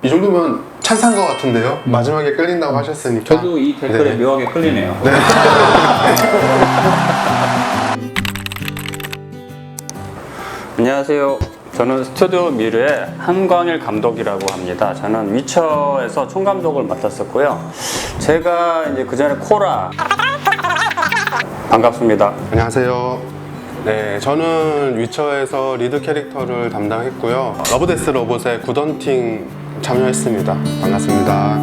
이 정도면 찬사인 것 같은데요? 마지막에 끌린다고 하셨으니까. 저도 이 댓글에 네. 묘하게 끌리네요. 네. 안녕하세요. 저는 스튜디오 미르의 한광일 감독이라고 합니다. 저는 위쳐에서 총감독을 맡았었고요. 제가 이제 그 전에 코라. 반갑습니다. 안녕하세요. 네, 저는 위쳐에서 리드 캐릭터를 담당했고요. 러브데스 로봇의 굿헌팅 참여했습니다. 반갑습니다.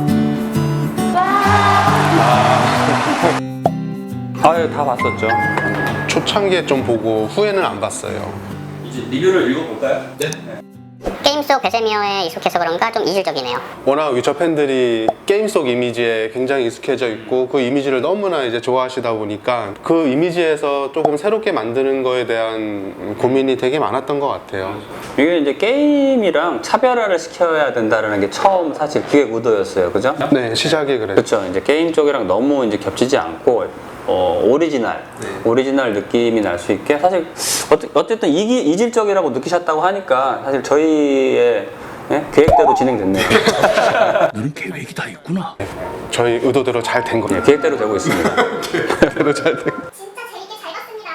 아유, 다 봤었죠. 초창기에 좀 보고 후에는 안 봤어요. 이제 리뷰를 읽어볼까요? 네. 게임 속 베세미어에 익숙해서 그런가 좀 이질적이네요. 워낙 위쳐 팬들이 게임 속 이미지에 굉장히 익숙해져 있고 그 이미지를 너무나 이제 좋아하시다 보니까 그 이미지에서 조금 새롭게 만드는 거에 대한 고민이 되게 많았던 것 같아요. 이게 이제 게임이랑 차별화를 시켜야 된다는 게 처음 사실 기획 의도였어요. 그죠? 네, 시작이 그랬죠. 그렇죠. 이제 게임 쪽이랑 너무 이제 겹치지 않고 오리지널 느낌이 날 수 있게 사실 어쨌든 이질적이라고 느끼셨다고 하니까 사실 저희의 계획대로 진행됐네요. 너는 계획이 다 있구나. 저희 의도대로 잘 된 거예요. 계획대로 되고 있습니다. 의도대로 잘 된 거예요. 진짜 재밌게 잘 봤습니다.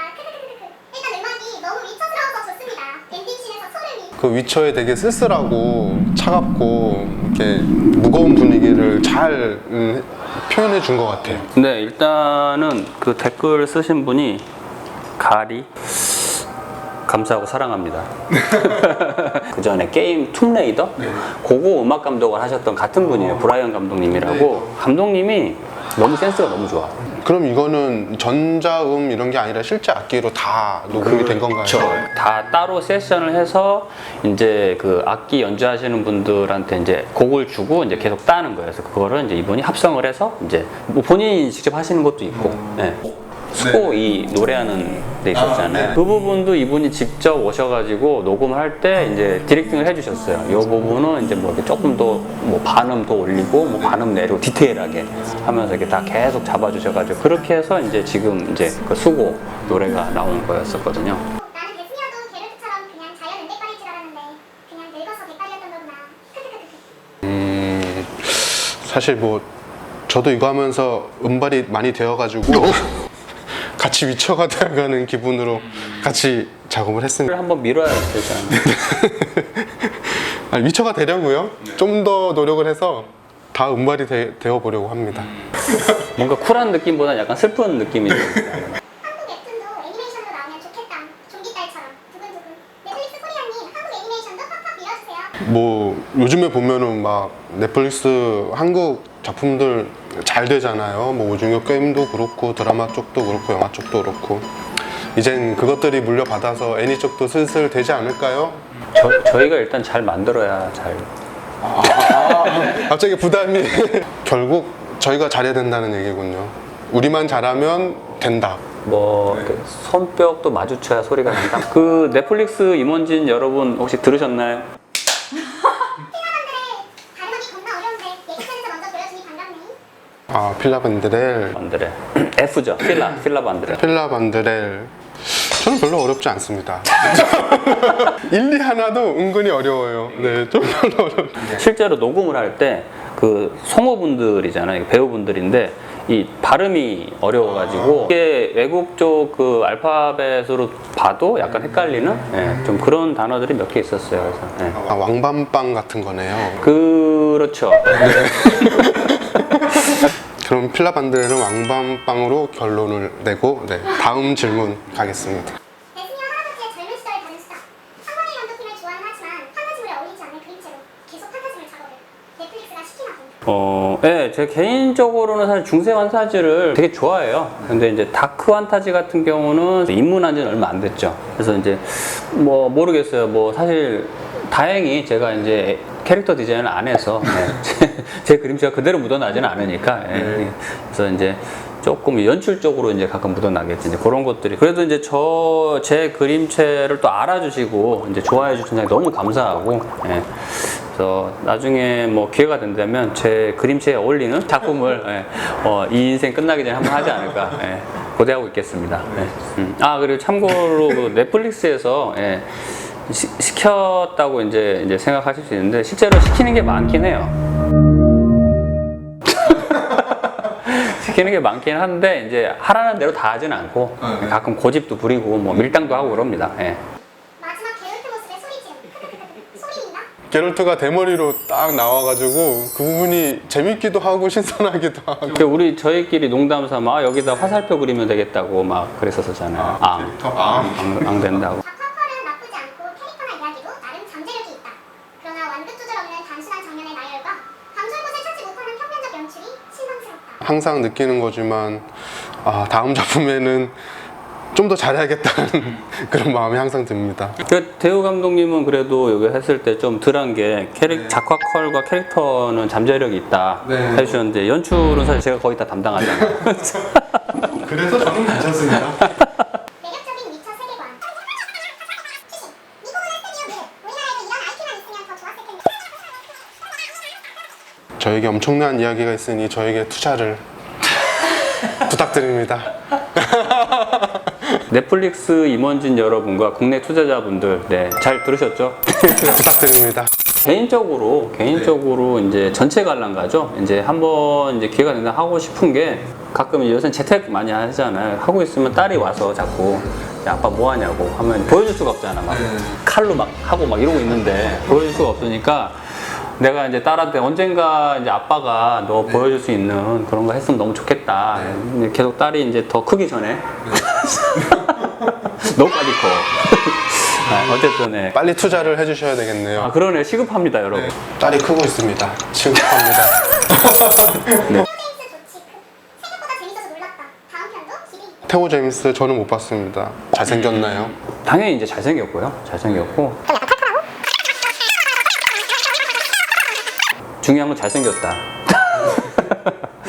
일단 음악이 너무 위쳐스러워서 좋습니다. 엔딩씬에서 소름이. 그 위쳐에 되게 쓸쓸하고 차갑고 이렇게 무거운 분위기를 잘 표현해 준 것 같아요. 네, 일단은 그 댓글 쓰신 분이 가리 감사하고 사랑합니다. 그 전에 게임 툼레이더 그거 음악 감독을 하셨던 같은 분이에요. 브라이언 감독님이라고. 감독님이 너무 센스가 너무 좋아. 그럼 이거는 전자음 이런 게 아니라 실제 악기로 다 녹음이 된 건가요? 다 따로 세션을 해서 이제 그 악기 연주하시는 분들한테 이제 곡을 주고 이제 계속 따는 거예요. 그래서 그거를 이제 이분이 합성을 해서 이제 뭐 본인이 직접 하시는 것도 있고. 네. 수고 이 노래하는 데 있었잖아요. 그 부분도 이분이 직접 오셔가지고 녹음을 할 때 이제 디렉팅을 해주셨어요. 이 부분은 이제 뭐 이렇게 조금 더 뭐 반음 더 올리고 뭐 반음 내리고 디테일하게 하면서 이렇게 다 계속 잡아주셔가지고 그렇게 해서 이제 지금 이제 그 수고 노래가 나온 거였었거든요. 나는 베스미어도 게르트처럼 그냥 자연 은백발일 줄 알았는데 그냥 늙어서 백발이었던 거구나. 사실 뭐 저도 이거 하면서 음발이 많이 되어가지고 같이 위쳐가 되어가는 기분으로 같이 작업을 했습니다. 한번 밀어야 되잖아요. 아니, 위쳐가 되려고요. 좀 더 노력을 해서 다 음발이 되어 보려고 합니다. 뭔가 쿨한 느낌보다 약간 슬픈 느낌이 좀. 한국 웹툰도 애니메이션으로 나오면 좋겠다. 좀비딸처럼 두근두근. 넷플릭스 코리아님 한국 애니메이션도 팍팍 밀어주세요. 뭐 요즘에 보면은 막 넷플릭스 한국 작품들 잘 되잖아요. 뭐 오징어 게임도 그렇고 드라마 쪽도 그렇고 영화 쪽도 그렇고 이젠 그것들이 물려받아서 애니 쪽도 슬슬 되지 않을까요? 저희가 일단 잘 만들어야 잘. 갑자기 부담이 결국 저희가 잘해야 된다는 얘기군요. 우리만 잘하면 된다. 뭐 이렇게 손뼉도 마주쳐야 소리가 난다. 그 넷플릭스 임원진 여러분 혹시 들으셨나요? 발음하기 겁나 어려운데 예고편에서 먼저 보여주니 반갑네. 아, 필라반드렐. 반드레. F죠. 필라 반드레. 필라반드렐. 저는 별로 어렵지 않습니다. 1, 2 하나도 은근히 어려워요. 네, 좀 별로 어렵. 실제로 녹음을 할 때 그 성우분들이잖아요. 배우분들인데 이 발음이 어려워가지고 이게 외국 쪽 그 알파벳으로 봐도 약간 헷갈리는 좀 그런 단어들이 몇 개 있었어요. 그래서 아, 왕밤빵 같은 거네요. 그렇죠. 그럼 필라반드렐은 왕밤빵으로 결론을 내고 다음 질문 가겠습니다. 베스미어 할아버지의 젊은 시절을 다룬 수다. 한광일 감독님을 좋아는 하지만 판타지물에 어울리지 않는 그림체로 계속 판타지물 작업을 넷플릭스가 시키나 본. 네, 제 개인적으로는 사실 중세 환타지를 되게 좋아해요. 근데 이제 다크 환타지 같은 경우는 입문한 지는 얼마 안 됐죠. 그래서 이제 뭐 모르겠어요. 뭐 사실 다행히 제가 이제 캐릭터 디자인을 안 해서 제 그림체가 그대로 묻어나지는 않으니까 그래서 이제 조금 연출적으로 이제 가끔 묻어나겠지. 이제 그런 것들이 그래도 이제 제 그림체를 또 알아주시고 이제 좋아해 주셔서 너무 감사하고 그래서 나중에 뭐 기회가 된다면 제 그림체에 어울리는 작품을 이 인생 끝나기 전에 한번 하지 않을까 고대하고 있겠습니다. 아 그리고 참고로 그 넷플릭스에서 시켰다고 이제 생각하실 수 있는데 실제로 시키는 게 많긴 해요. 시키는 게 많긴 한데 이제 하라는 대로 다 하진 않고 가끔 고집도 부리고 뭐 밀당도 하고 그럽니다. 예. 마지막 게롤트 모습의 소리 지름. 소리 있나? 게롤트가 대머리로 딱 나와가지고 그 부분이 재밌기도 하고 신선하기도 하고. 저희끼리 농담 삼아 여기다 화살표 그리면 되겠다고 막 그랬었잖아요. 앙 된다고. 박하컬은 나쁘지 않고 캐릭터나 이야기도 나름 잠재력이 있다. 그러나 완벽 조절 없는 단순한 장면의 나열과 감출 곳을 찾지 못하는 평면적 연출이 실망스럽다. 항상 느끼는 거지만 다음 작품에는 좀 더 잘해야겠다는 그런 마음이 항상 듭니다. 대우 감독님은 그래도 여기 했을 때 좀 덜한 게 작화 컬과 캐릭터는 잠재력이 있다 해주셨는데 연출은 사실 제가 거의 다 담당하잖아요. 그래서 저는 괜찮습니다. 매력적인 위쳐 세계관. 추신. 미국은 했으면 우리나라에도 이런 아이템만 있으면 더 좋았을 텐데. 저에게 엄청난 이야기가 있으니 저에게 투자를 부탁드립니다. 넷플릭스 임원진 여러분과 국내 투자자분들, 잘 들으셨죠? 부탁드립니다. 개인적으로 이제 전체 관람가죠. 이제 한번 이제 기회가 된다 하고 싶은 게 가끔 요새 재택 많이 하잖아요. 하고 있으면 딸이 와서 자꾸 야, 아빠 뭐 하냐고 하면 보여줄 수가 없잖아. 막 칼로 막 하고 막 이러고 있는데 보여줄 수가 없으니까 내가 이제 딸한테 언젠가 이제 아빠가 너 보여줄 수 있는 그런 거 했으면 너무 좋겠다. 계속 딸이 이제 더 크기 전에 너무 빨리 커. 어쨌든 빨리 투자를 해주셔야 되겠네요. 그러네. 시급합니다, 여러분. 딸이 크고 있습니다. 시급합니다. 테오 제임스 좋지. 생각보다 재밌어서 놀랐다. 다음 편도 기대. 테오 제임스 저는 못 봤습니다. 잘생겼나요? 당연히 이제 잘생겼고요. 중요한 건 잘생겼다.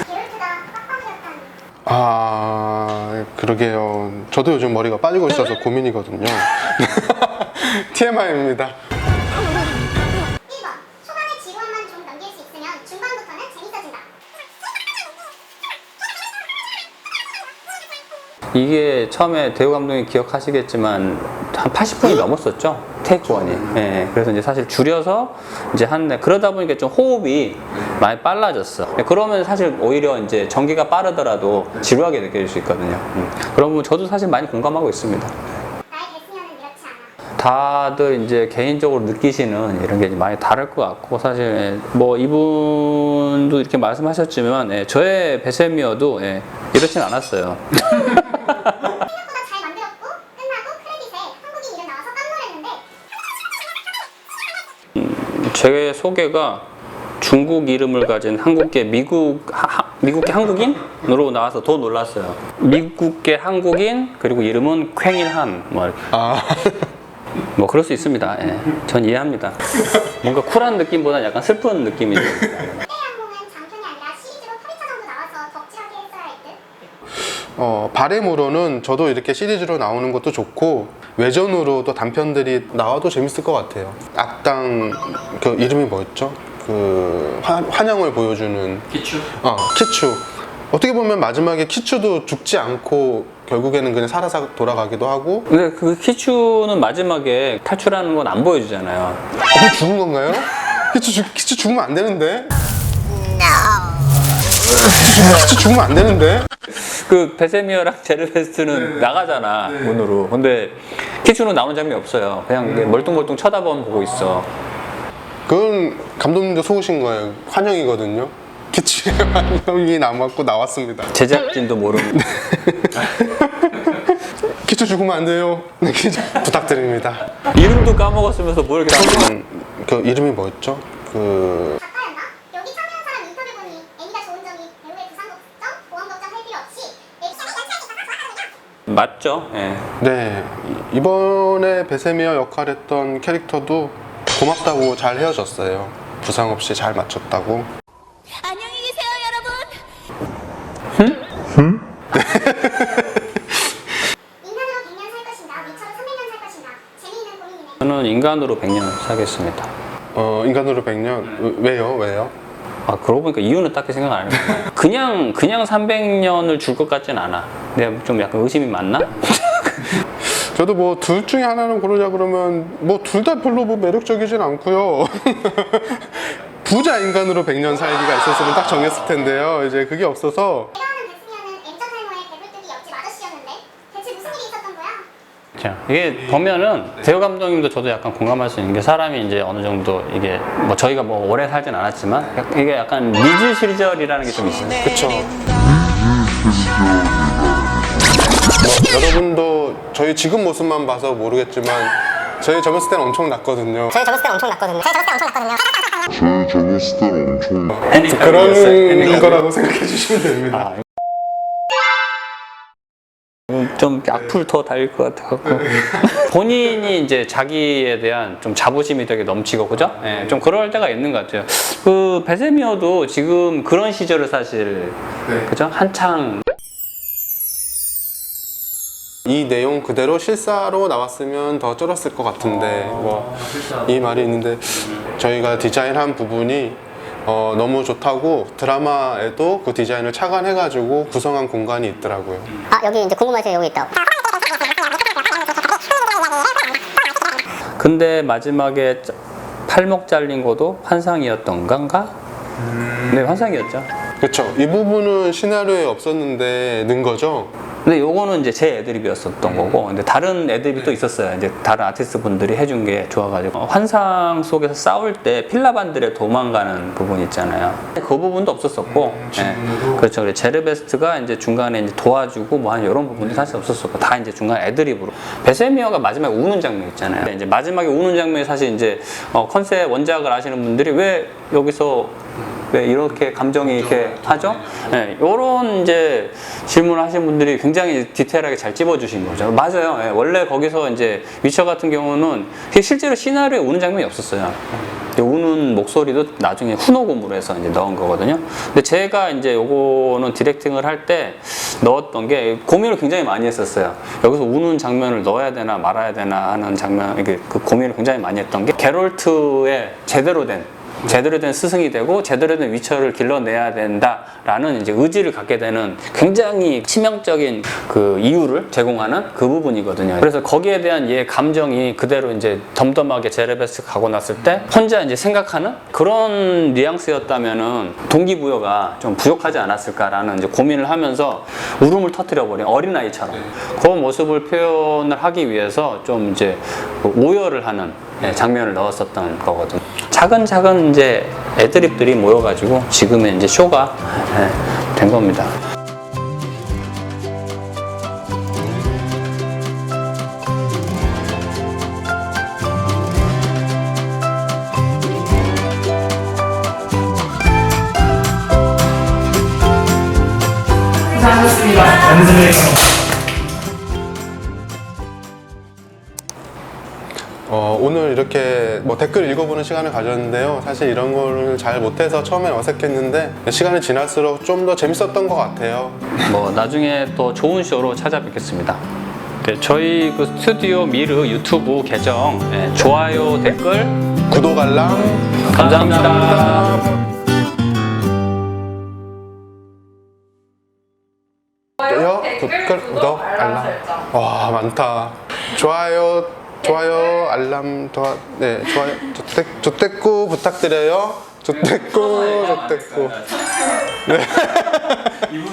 게롤트가 빡빡해졌다니. 그러게요. 저도 요즘 머리가 빠지고 있어서 고민이거든요. TMI입니다. 1번. 초반의 지루함만 좀 넘길 수 있으면 중반부터는 재밌어진다. 이게 처음에 대우 감독님 기억하시겠지만 한 80분이 넘었었죠. 테이크 원이. 예, 그래서 이제 사실 줄여서 이제 한데 그러다 보니까 좀 호흡이 많이 빨라졌어. 그러면 사실 오히려 이제 전개가 빠르더라도 지루하게 느껴질 수 있거든요. 그런 부분 저도 사실 많이 공감하고 있습니다. 나의 데스녀는 이렇지 않아. 다들 이제 개인적으로 느끼시는 이런 게 많이 다를 것 같고 사실 뭐 이분도 이렇게 말씀하셨지만 저의 베세미어도 이렇진 않았어요. 생각보다 잘 만들었고 끝나고 크레딧에 한국인 이름 나와서 깜놀했는데. 제 소개가 중국 이름을 가진 한국계 미국계 한국인으로 나와서 더 놀랐어요. 미국계 한국인 그리고 이름은 쾌인한 뭐 이렇게. 뭐 그럴 수 있습니다. 전 이해합니다. 뭔가 쿨한 느낌보다 약간 슬픈 느낌이 좀. 그때 항공은 장편이 아니라 시리즈로 8회차 정도 나와서 덕질하게 했어야 할 듯. 바램으로는 저도 이렇게 시리즈로 나오는 것도 좋고 외전으로 또 단편들이 나와도 재밌을 것 같아요. 악당 그 이름이 뭐였죠? 그 환영을 보여주는 기추. 키추. 어떻게 보면 마지막에 키추도 죽지 않고 결국에는 그냥 살아서 돌아가기도 하고. 근데 그 키추는 마지막에 탈출하는 건 안 보여주잖아요. 죽은 건가요? 키추 죽으면 안 되는데. 키추 죽으면 안 되는데. 그 베세미어랑 제르베스트는 나가잖아 문으로. 근데 키추는 나오는 장면이 없어요. 그냥 멀뚱멀뚱 쳐다보고 있어. 그건 감독님도 속으신 거예요. 환영이거든요. 키추의 환영이 남았고 나왔습니다. 제작진도 모르는. 키추 죽으면 안 돼요. 키추 부탁드립니다. 이름도 까먹었으면서 뭘 이렇게. 그 이름이 뭐였죠? 그 작가였나? 여기 참여한 사람 인터뷰 보니 애니가 좋은 점이 배우의 부상 걱정, 보험 걱정 할 필요 없이 맞죠? 네, 이번에 베세미어 역할했던 캐릭터도 고맙다고 잘 헤어졌어요. 부상 없이 잘 맞췄다고. 안녕히 계세요, 여러분. 인간으로 100년 살 것인가, 위쳐로 300년 살 것인가 재미있는 고민이네. 저는 인간으로 100년 살겠습니다. 인간으로 100년 왜요? 그러고 보니까 이유는 딱히 생각 안 해요. 그냥 300년을 줄 것 같진 않아. 내가 좀 약간 의심이 많나? 저도 뭐 둘 중에 하나는 고르자 그러면 뭐 둘 다 별로 뭐 매력적이진 않고요. 부자 인간으로 100년 살기가 있었으면 딱 정했을 텐데요. 이제 그게 없어서. 내가 아는 베스미어는 엔저 탈모의 배불뚝이 옆집 아저씨였는데 대체 무슨 일이 있었던 거야? 자, 이게 보면은 배우 감독님도 저도 약간 공감할 수 있는 게 사람이 이제 어느 정도 이게 뭐 저희가 뭐 오래 살진 않았지만 이게 약간 미즈 시절이라는 게 좀 있어요. 그쵸. 여러분도 저희 지금 모습만 봐서 모르겠지만 저희 젊었을 때는 엄청 났거든요. 저희 젊었을 때는 엄청 났거든요. 그런 거라고 생각해 주시면 됩니다. 좀 악플 더 달릴 것 같아갖고 본인이 이제 자기에 대한 좀 자부심이 되게 넘치고 그죠? 예, 좀 그럴 때가 있는 것 같아요. 그 베세미어도 지금 그런 시절을 사실 네. 그죠? 한창 이 내용 그대로 실사로 나왔으면 더 쩔었을 것 같은데 이 말이 있는데 저희가 디자인한 부분이 너무 좋다고 드라마에도 그 디자인을 착안해가지고 구성한 공간이 있더라고요. 아 여기 이제 궁금하세요. 여기 있다. 근데 마지막에 팔목 잘린 것도 환상이었던 건가? 네, 환상이었죠. 그렇죠. 이 부분은 시나리오에 없었는데 넣은 거죠. 근데 요거는 이제 제 애드립이었었던 거고, 근데 다른 애드립이 또 있었어요. 이제 다른 아티스트 분들이 해준 게 좋아가지고 환상 속에서 싸울 때 필라반들의 도망가는 부분 있잖아요. 그 부분도 없었었고, 예. 그렇죠. 그래서 제르베스트가 이제 중간에 이제 도와주고 뭐 한 이런 부분도 사실 없었었고, 다 이제 중간 애드립으로. 베세미어가 마지막에 우는 장면 있잖아요. 이제 마지막에 우는 장면이 사실 이제 컨셉 원작을 아시는 분들이 왜 여기서 왜 이렇게 감정이 이렇게 하죠? 네, 이런 이제 질문을 하신 분들이 굉장히 디테일하게 잘 찝어주신 거죠. 맞아요. 예, 원래 거기서 이제 위쳐 같은 경우는 실제로 시나리오에 우는 장면이 없었어요. 우는 목소리도 나중에 후노곰으로 해서 이제 넣은 거거든요. 근데 제가 이제 요거는 디렉팅을 할 때 넣었던 게 고민을 굉장히 많이 했었어요. 여기서 우는 장면을 넣어야 되나 말아야 되나 하는 장면, 이게 그 고민을 굉장히 많이 했던 게 게롤트의 제대로 된 스승이 되고 제대로 된 위쳐를 길러내야 된다라는 이제 의지를 갖게 되는 굉장히 치명적인 그 이유를 제공하는 그 부분이거든요. 그래서 거기에 대한 얘 감정이 그대로 이제 덤덤하게 제르베스 가고 났을 때 혼자 이제 생각하는 그런 뉘앙스였다면은 동기부여가 좀 부족하지 않았을까라는 이제 고민을 하면서 울음을 터뜨려버린 어린아이처럼 그 모습을 표현을 하기 위해서 좀 이제 오열을 하는 장면을 넣었었던 거거든요. 차근차근 이제 애드립들이 모여가지고 지금의 이제 쇼가 된 겁니다. 오늘 이렇게 뭐 댓글 읽어보는 시간을 가졌는데요. 사실 이런 거를 잘 못해서 처음엔 어색했는데 시간이 지날수록 좀 더 재밌었던 것 같아요. 뭐 나중에 또 좋은 쇼로 찾아뵙겠습니다. 네, 저희 그 스튜디오 미르 유튜브 계정 좋아요, 댓글, 구독 알람 감사합니다. 좋아요, 댓글, 구독, 알람. 와 많다. 좋아요, 알람, 네, 좋아요, 조댓구 부탁드려요. 조댓구. 네.